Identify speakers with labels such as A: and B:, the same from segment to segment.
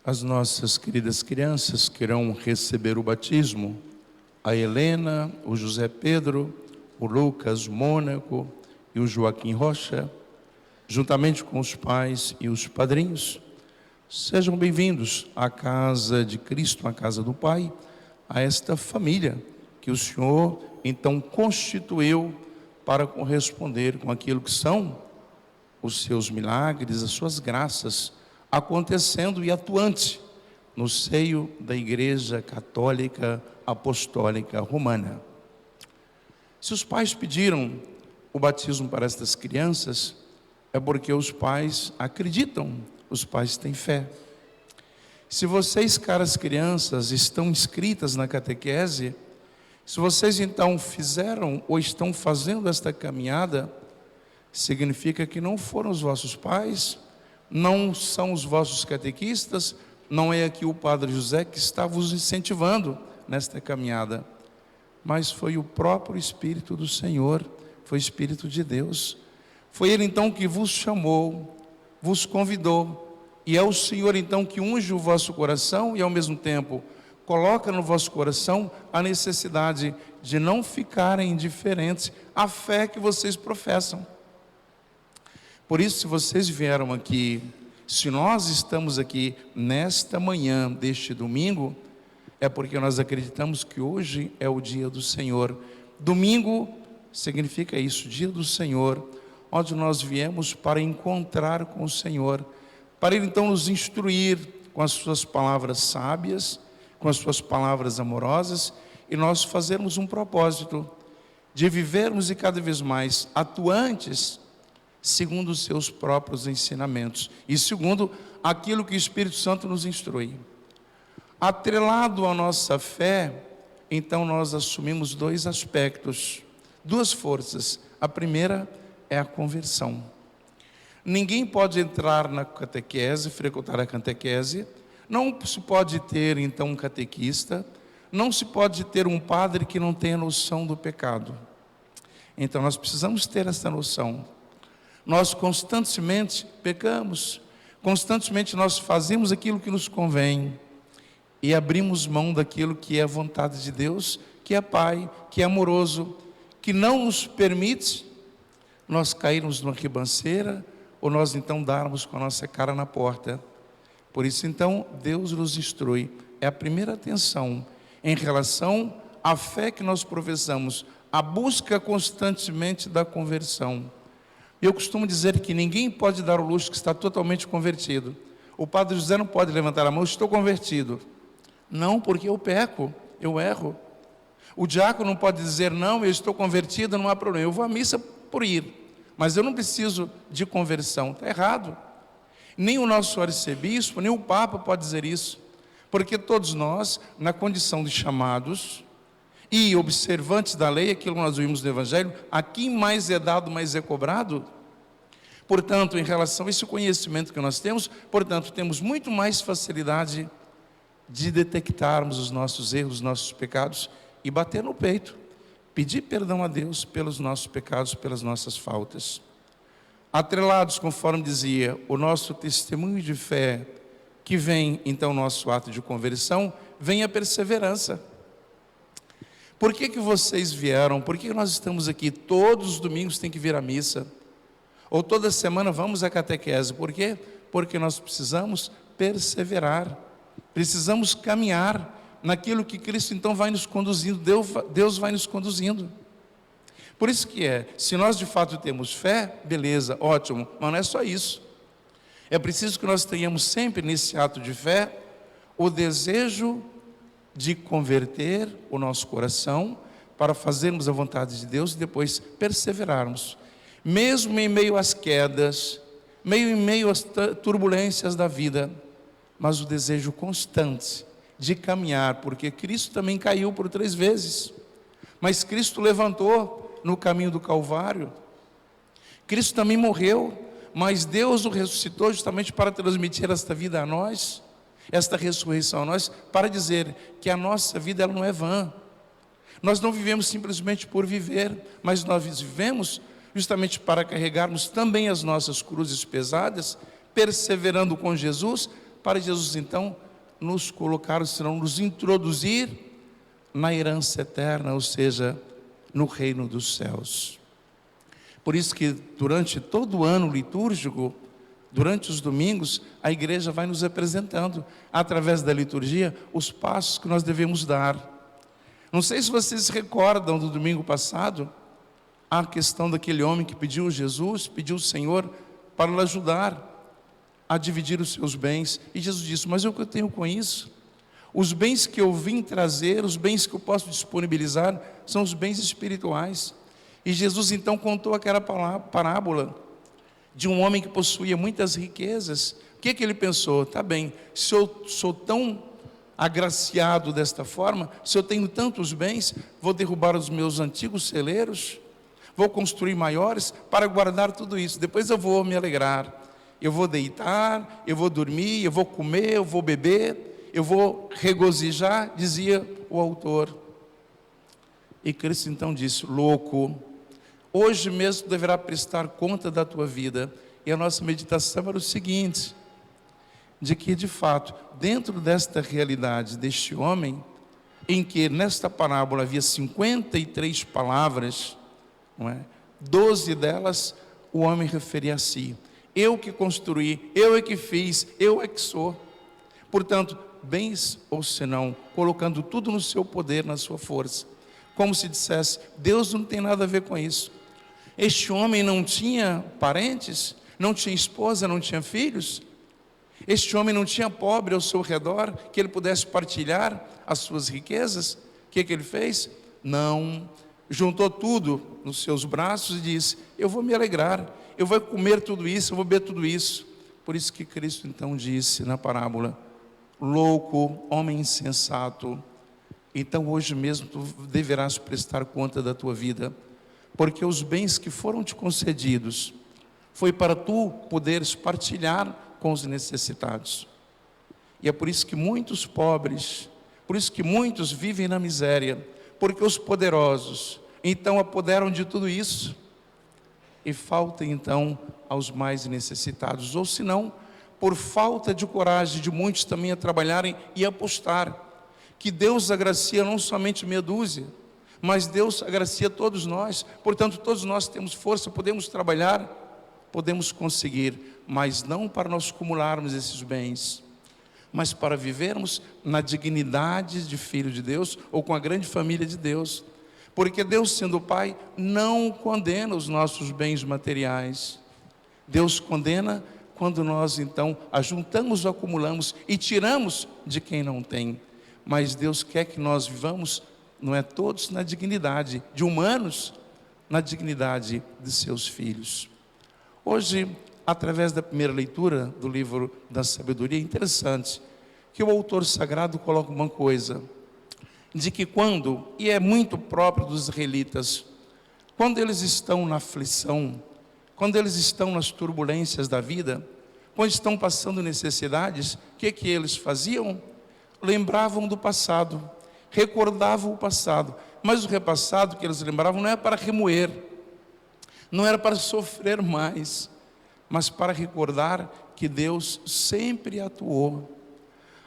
A: As nossas queridas crianças que irão receber o batismo, a Helena, o José Pedro, o Lucas Mônaco e o Joaquim Rocha, juntamente com os pais e os padrinhos, sejam bem-vindos à casa de Cristo, à casa do Pai, a esta família que o Senhor então constituiu para corresponder com aquilo que são os seus milagres, as suas graças, acontecendo e atuante no seio da Igreja Católica Apostólica Romana. Se os pais pediram o batismo para estas crianças, é porque os pais acreditam, os pais têm fé. Se vocês, caras crianças, estão inscritas na catequese, se vocês então fizeram ou estão fazendo esta caminhada, significa que não foram os vossos pais, não são os vossos catequistas, não é aqui o Padre José que está vos incentivando nesta caminhada, mas foi o próprio Espírito do Senhor, foi o Espírito de Deus. Foi Ele então que vos chamou, vos convidou, e é o Senhor então que unge o vosso coração e ao mesmo tempo coloca no vosso coração a necessidade de não ficarem indiferentes à fé que vocês professam. Por isso, se vocês vieram aqui, se nós estamos aqui nesta manhã deste domingo, é porque nós acreditamos que hoje é o dia do Senhor. Domingo significa isso, dia do Senhor, onde nós viemos para encontrar com o Senhor, para Ele então nos instruir com as suas palavras sábias, com as suas palavras amorosas, e nós fazermos um propósito de vivermos e cada vez mais atuantes segundo os seus próprios ensinamentos e segundo aquilo que o Espírito Santo nos instrui. Atrelado à nossa fé, então nós assumimos dois aspectos, duas forças. A primeira é a conversão. Ninguém pode entrar na catequese, frequentar a catequese, não se pode ter então um catequista, não se pode ter um padre que não tenha noção do pecado. Então nós precisamos ter essa noção. Nós constantemente pecamos, constantemente nós fazemos aquilo que nos convém e abrimos mão daquilo que é a vontade de Deus, que é Pai, que é amoroso, que não nos permite nós cairmos numa ribanceira ou nós então darmos com a nossa cara na porta. Por isso então Deus nos instrui, é a primeira atenção em relação à fé que nós professamos, a busca constantemente da conversão. Eu costumo dizer que ninguém pode dar o luxo que está totalmente convertido. O Padre José não pode levantar a mão, estou convertido. Não, porque eu peco, eu erro. O diácono não pode dizer, não, eu estou convertido, não há problema. Eu vou à missa por ir, mas eu não preciso de conversão. Está errado. Nem o nosso arcebispo, nem o Papa pode dizer isso. Porque todos nós, na condição de chamados e observantes da lei, aquilo que nós vimos no Evangelho, a quem mais é dado, mais é cobrado. Portanto, em relação a esse conhecimento que nós temos, portanto, temos muito mais facilidade de detectarmos os nossos erros, os nossos pecados e bater no peito, pedir perdão a Deus pelos nossos pecados, pelas nossas faltas. Atrelados, conforme dizia, o nosso testemunho de fé, que vem então nosso ato de conversão, vem a perseverança. Por que vocês vieram? Por que nós estamos aqui? Todos os domingos tem que vir à missa. Ou toda semana vamos à catequese. Por quê? Porque nós precisamos perseverar. Precisamos caminhar naquilo que Cristo então vai nos conduzindo. Deus vai nos conduzindo. Por isso que se nós de fato temos fé, beleza, ótimo. Mas não é só isso. É preciso que nós tenhamos sempre nesse ato de fé o desejo de converter o nosso coração para fazermos a vontade de Deus e depois perseverarmos, mesmo em meio às quedas, em meio às turbulências da vida, mas o desejo constante de caminhar, porque Cristo também caiu por 3 vezes, mas Cristo levantou no caminho do Calvário, Cristo também morreu, mas Deus o ressuscitou justamente para transmitir esta vida a nós, esta ressurreição a nós, para dizer que a nossa vida ela não é vã. Nós não vivemos simplesmente por viver, mas nós vivemos justamente para carregarmos também as nossas cruzes pesadas, perseverando com Jesus, para Jesus então nos colocar, senão nos introduzir na herança eterna, ou seja, no reino dos céus. Por isso que durante todo o ano litúrgico, durante os domingos, a igreja vai nos apresentando, através da liturgia, os passos que nós devemos dar. Não sei se vocês se recordam do domingo passado, a questão daquele homem que pediu Jesus, pediu o Senhor para lhe ajudar a dividir os seus bens. E Jesus disse: mas o que eu tenho com isso? Os bens que eu vim trazer, os bens que eu posso disponibilizar, são os bens espirituais. E Jesus então contou aquela parábola de um homem que possuía muitas riquezas. O que ele pensou? Tá bem, se eu sou tão agraciado desta forma, se eu tenho tantos bens, vou derrubar os meus antigos celeiros, vou construir maiores para guardar tudo isso, depois eu vou me alegrar, eu vou deitar, eu vou dormir, eu vou comer, eu vou beber, eu vou regozijar, dizia o autor. E Cristo então disse: louco, hoje mesmo deverá prestar conta da tua vida. E a nossa meditação era o seguinte, de que de fato, dentro desta realidade deste homem, em que nesta parábola havia 53 palavras, não é? 12 delas o homem referia a si: eu que construí, eu é que fiz, eu é que sou. Portanto, bens ou senão, colocando tudo no seu poder, na sua força, como se dissesse: Deus não tem nada a ver com isso. Este homem não tinha parentes, não tinha esposa, não tinha filhos. Este homem não tinha pobre ao seu redor, que ele pudesse partilhar as suas riquezas. O que ele fez? Não, juntou tudo nos seus braços e disse: eu vou me alegrar, eu vou comer tudo isso, eu vou beber tudo isso. Por isso que Cristo então disse na parábola: louco, homem insensato, então hoje mesmo tu deverás prestar conta da tua vida, porque os bens que foram te concedidos foi para tu poderes partilhar com os necessitados. E é por isso que muitos pobres, por isso que muitos vivem na miséria, porque os poderosos então apoderam de tudo isso e falta então aos mais necessitados, ou senão por falta de coragem de muitos também a trabalharem e apostar que Deus agracia não somente meia dúzia, mas Deus agracia todos nós. Portanto, todos nós temos força, podemos trabalhar, podemos conseguir, mas não para nós acumularmos esses bens, mas para vivermos na dignidade de filho de Deus, ou com a grande família de Deus. Porque Deus, sendo Pai, não condena os nossos bens materiais. Deus condena quando nós então ajuntamos, acumulamos e tiramos de quem não tem. Mas Deus quer que nós vivamos, não é todos, na dignidade de humanos, na dignidade de seus filhos. Hoje, através da primeira leitura do livro da sabedoria, é interessante que o autor sagrado coloca uma coisa, de que quando, e é muito próprio dos israelitas, quando eles estão na aflição, quando eles estão nas turbulências da vida, quando estão passando necessidades, o que eles faziam? Lembravam do passado, recordavam o passado, mas o repassado que eles lembravam não era para remoer, não era para sofrer mais, mas para recordar que Deus sempre atuou.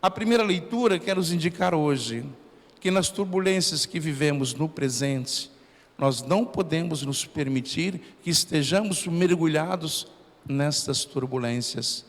A: A primeira leitura quer nos indicar hoje que nas turbulências que vivemos no presente, nós não podemos nos permitir que estejamos mergulhados nestas turbulências,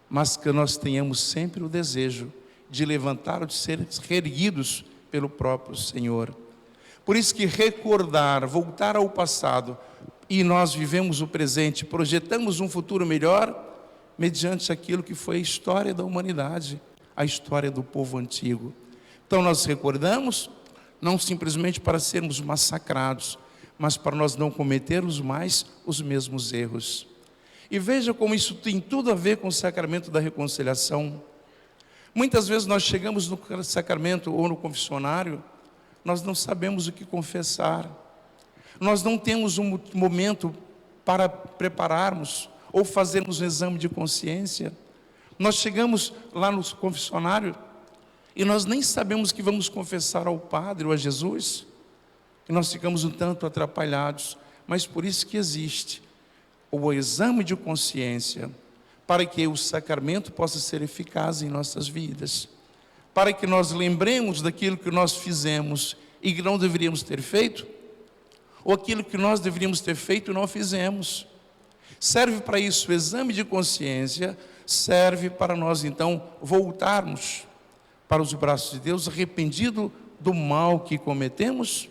A: mas que nós tenhamos sempre o desejo de levantar ou de ser reerguidos pelo próprio Senhor. Por isso que recordar, voltar ao passado, e nós vivemos o presente, projetamos um futuro melhor, mediante aquilo que foi a história da humanidade, a história do povo antigo. Então nós recordamos, não simplesmente para sermos massacrados, mas para nós não cometermos mais os mesmos erros. E veja como isso tem tudo a ver com o sacramento da reconciliação. Muitas vezes nós chegamos no sacramento ou no confessionário, nós não sabemos o que confessar. Nós não temos um momento para prepararmos ou fazermos um exame de consciência. Nós chegamos lá no confessionário e nós nem sabemos que vamos confessar ao Padre ou a Jesus. E nós ficamos um tanto atrapalhados. Mas por isso que existe o exame de consciência, para que o sacramento possa ser eficaz em nossas vidas, para que nós lembremos daquilo que nós fizemos e que não deveríamos ter feito, ou aquilo que nós deveríamos ter feito e não fizemos. Serve para isso o exame de consciência, serve para nós então voltarmos para os braços de Deus, arrependido do mal que cometemos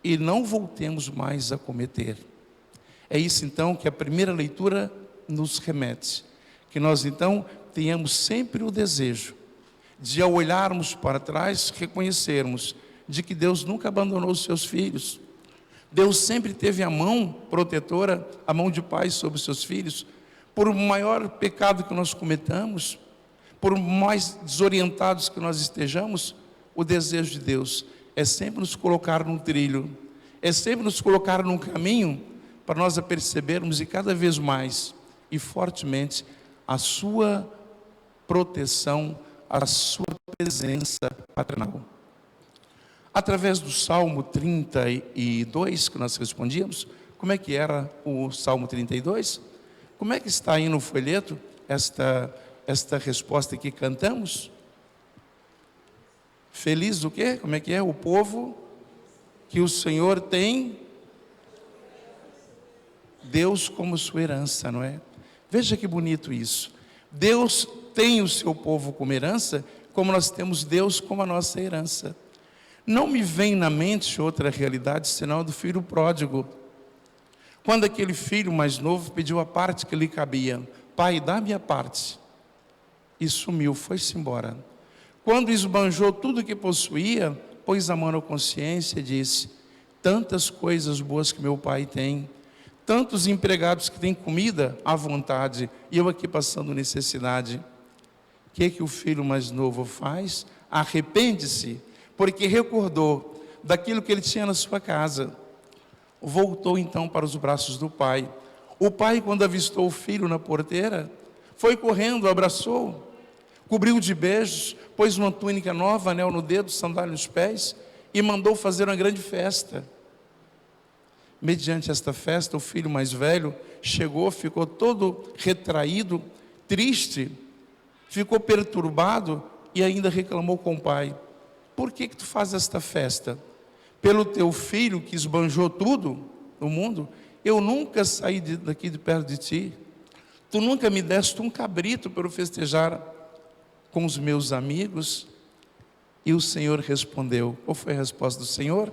A: e não voltemos mais a cometer. É isso então que a primeira leitura nos remete, que nós então tenhamos sempre o desejo de, ao olharmos para trás, reconhecermos de que Deus nunca abandonou os seus filhos. Deus sempre teve a mão protetora, a mão de pai sobre os seus filhos. Por maior pecado que nós cometamos, por mais desorientados que nós estejamos, o desejo de Deus é sempre nos colocar num trilho, é sempre nos colocar num caminho para nós apercebermos e cada vez mais e fortemente a sua proteção, a sua presença paternal. Através do Salmo 32 que nós respondíamos, como é que era o Salmo 32? Como é que está aí no folheto esta resposta que cantamos? Feliz o quê? Como é que é? O povo que o Senhor tem Deus como sua herança, não é? Veja que bonito isso. Deus tem o seu povo como herança, como nós temos Deus como a nossa herança. Não me vem na mente outra realidade senão a do filho pródigo. Quando aquele filho mais novo pediu a parte que lhe cabia, pai, dá-me a parte, e sumiu, foi-se embora. Quando esbanjou tudo que possuía, pôs a mão na consciência e disse: tantas coisas boas que meu pai tem, tantos empregados que têm comida à vontade, e eu aqui passando necessidade. O que o filho mais novo faz? Arrepende-se, porque recordou daquilo que ele tinha na sua casa. Voltou então para os braços do pai. O pai, quando avistou o filho na porteira, foi correndo, abraçou, cobriu de beijos, pôs uma túnica nova, anel no dedo, sandália nos pés, e mandou fazer uma grande festa. Mediante esta festa, o filho mais velho chegou, ficou todo retraído, triste, ficou perturbado e ainda reclamou com o pai: por que tu fazes esta festa? Pelo teu filho que esbanjou tudo no mundo? Eu nunca saí daqui de perto de ti. Tu nunca me deste um cabrito para eu festejar com os meus amigos? E o Senhor respondeu. Qual foi a resposta do Senhor?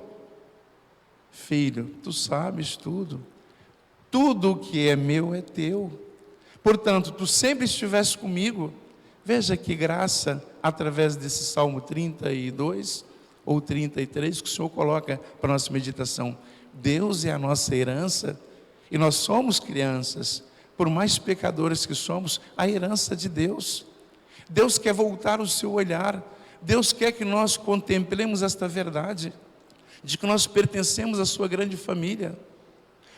A: Filho, tu sabes tudo. Tudo que é meu é teu. Portanto, tu sempre estiveste comigo. Veja que graça, através desse Salmo 32 ou 33, que o Senhor coloca para a nossa meditação. Deus é a nossa herança e nós somos crianças. Por mais pecadores que somos, a herança de Deus. Deus quer voltar o seu olhar. Deus quer que nós contemplemos esta verdade, de que nós pertencemos à sua grande família.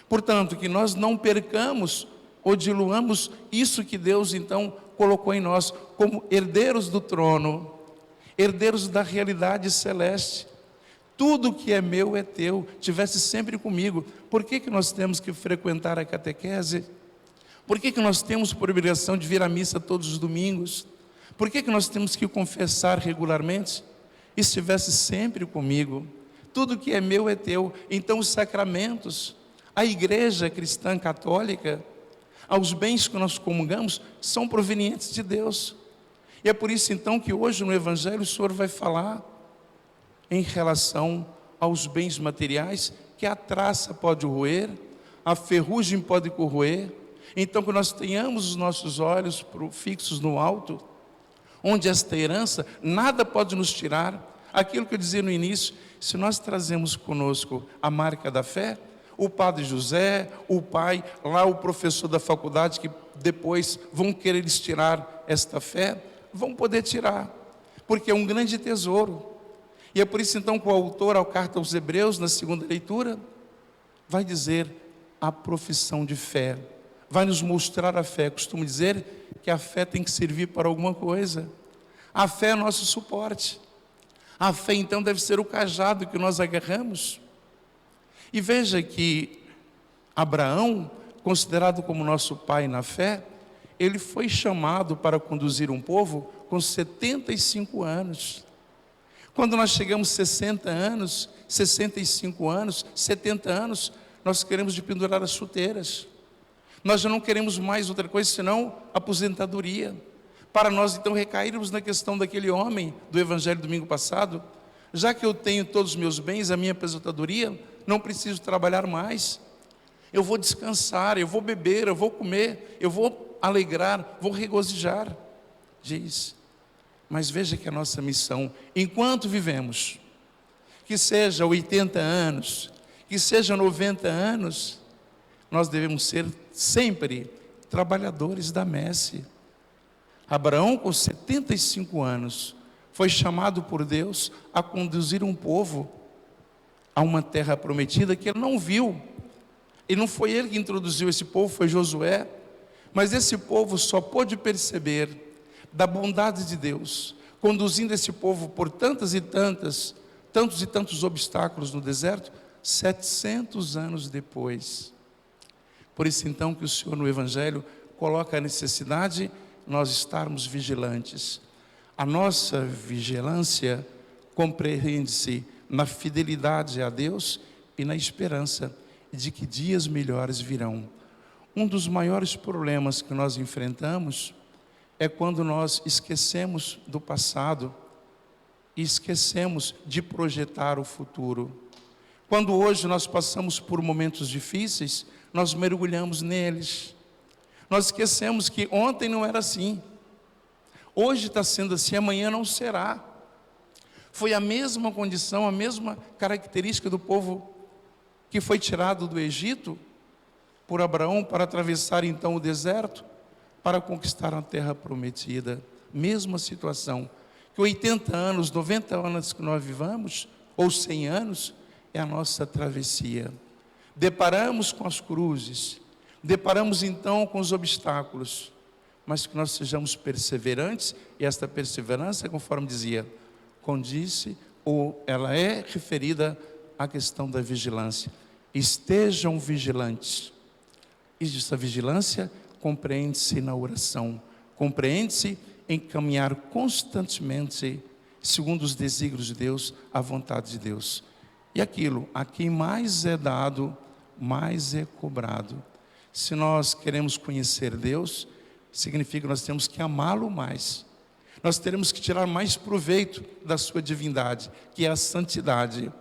A: Portanto, que nós não percamos ou diluamos isso que Deus então colocou em nós como herdeiros do trono, herdeiros da realidade celeste. Tudo que é meu é teu, tivesse sempre comigo. Por que nós temos que frequentar a catequese? Por que nós temos por obrigação de vir à missa todos os domingos? Por que nós temos que confessar regularmente? Estivesse sempre comigo. Tudo que é meu é teu. Então os sacramentos, a igreja cristã católica, aos bens que nós comungamos, são provenientes de Deus. E é por isso então que hoje no Evangelho o Senhor vai falar em relação aos bens materiais, que a traça pode roer, a ferrugem pode corroer. Então que nós tenhamos os nossos olhos fixos no alto, onde esta herança nada pode nos tirar. Aquilo que eu dizia no início, se nós trazemos conosco a marca da fé, o padre José, o pai, lá o professor da faculdade, que depois vão querer lhes tirar esta fé, vão poder tirar, porque é um grande tesouro. E é por isso então que o autor, ao carta aos Hebreus, na segunda leitura, vai dizer a profissão de fé, vai nos mostrar a fé. Eu costumo dizer que a fé tem que servir para alguma coisa. A fé é nosso suporte. A fé então deve ser o cajado que nós agarramos. E veja que Abraão, considerado como nosso pai na fé, ele foi chamado para conduzir um povo com 75 anos. Quando nós chegamos 60 anos, 65 anos, 70 anos, nós queremos de pendurar as chuteiras. Nós já não queremos mais outra coisa senão aposentadoria. Para nós então recairmos na questão daquele homem do Evangelho domingo passado, já que eu tenho todos os meus bens, a minha aposentadoria, não preciso trabalhar mais. Eu vou descansar, eu vou beber, eu vou comer, eu vou alegrar, vou regozijar, diz. Mas veja que a nossa missão, enquanto vivemos, que seja 80 anos, que seja 90 anos, nós devemos ser sempre trabalhadores da messe. Abraão, com 75 anos, foi chamado por Deus a conduzir um povo a uma terra prometida que ele não viu. E não foi ele que introduziu esse povo, foi Josué. Mas esse povo só pôde perceber da bondade de Deus, conduzindo esse povo por tantos e tantos obstáculos no deserto, 700 anos depois. Por isso então que o Senhor no Evangelho coloca a necessidade de nós estarmos vigilantes. A nossa vigilância compreende-se na fidelidade a Deus e na esperança de que dias melhores virão. Um dos maiores problemas que nós enfrentamos é quando nós esquecemos do passado e esquecemos de projetar o futuro. Quando hoje nós passamos por momentos difíceis, nós mergulhamos neles. Nós esquecemos que ontem não era assim. Hoje está sendo assim, amanhã não será. Foi a mesma condição, a mesma característica do povo que foi tirado do Egito por Abraão para atravessar então o deserto, para conquistar a terra prometida. Mesma situação, que 80 anos, 90 anos que nós vivamos, ou 100 anos, é a nossa travessia. Deparamos com as cruzes, deparamos então com os obstáculos, mas que nós sejamos perseverantes, e esta perseverança, conforme dizia, condiz-se, ou ela é referida à questão da vigilância. Estejam vigilantes. E essa vigilância compreende-se na oração, compreende-se em caminhar constantemente, segundo os desígnios de Deus, a vontade de Deus. E aquilo, a quem mais é dado, mais é cobrado. Se nós queremos conhecer Deus, significa que nós temos que amá-lo mais. Nós teremos que tirar mais proveito da sua divindade, que é a santidade.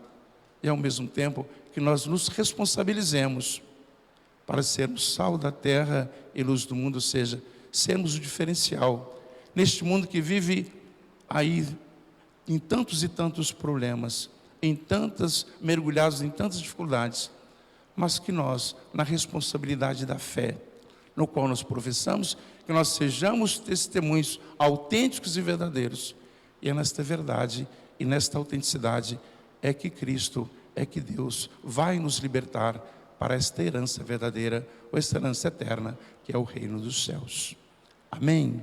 A: E ao mesmo tempo que nós nos responsabilizemos para sermos sal da terra e luz do mundo, ou seja, sermos o diferencial. Neste mundo que vive aí em tantos e tantos problemas, mergulhados em tantas dificuldades, mas que nós, na responsabilidade da fé, no qual nós professamos, que nós sejamos testemunhos autênticos e verdadeiros. E é nesta verdade e nesta autenticidade é que Cristo, é que Deus vai nos libertar para esta herança verdadeira, ou esta herança eterna, que é o reino dos céus. Amém?